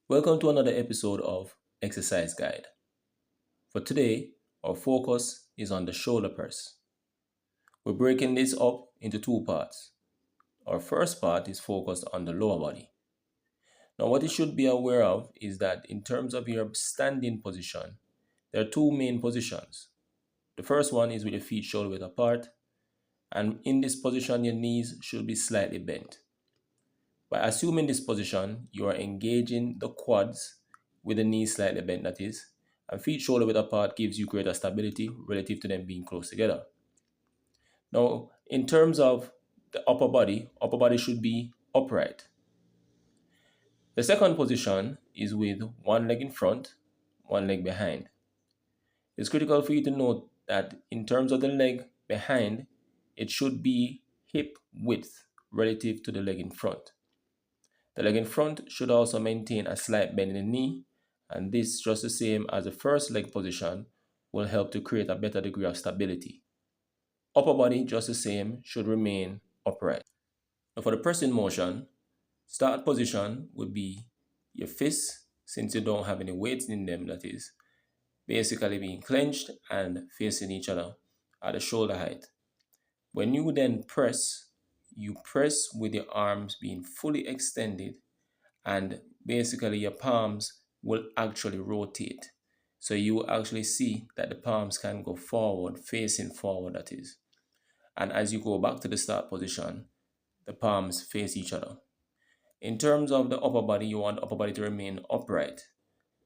Welcome to another episode of Exercise Guide. For today, our focus is on the shoulder press. We're breaking this up into two parts. Our first part is focused on the lower body. Now, what you should be aware of is that in terms of your standing position, there are two main positions. The first one is with your feet shoulder width apart, and in this position, your knees should be slightly bent. By assuming this position, you are engaging the quads with the knees slightly bent, that is, and feet shoulder width apart gives you greater stability relative to them being close together. Now, in terms of the upper body should be upright. The second position is with one leg in front, one leg behind. It's critical for you to note that in terms of the leg behind, it should be hip width relative to the leg in front. The leg in front should also maintain a slight bend in the knee, and this, just the same as the first leg position, will help to create a better degree of stability. Upper body, just the same, should remain upright. Now for the pressing motion, start position would be your fists, since you don't have any weights in them, that is, basically being clenched and facing each other at the shoulder height. When you then press, you press with your arms being fully extended, and basically your palms will actually rotate. So you will actually see that the palms can go forward, facing forward, that is. And as you go back to the start position, the palms face each other. In terms of the upper body, you want the upper body to remain upright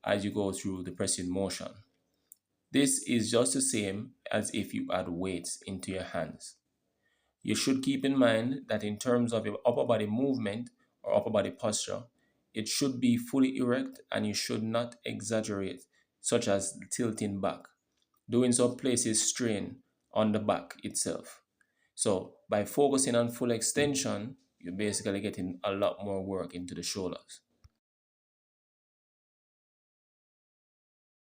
as you go through the pressing motion. This is just the same as if you add weights into your hands. You should keep in mind that in terms of your upper body movement or upper body posture, it should be fully erect and you should not exaggerate, such as tilting back. Doing so places strain on the back itself. So by focusing on full extension, you're basically getting a lot more work into the shoulders.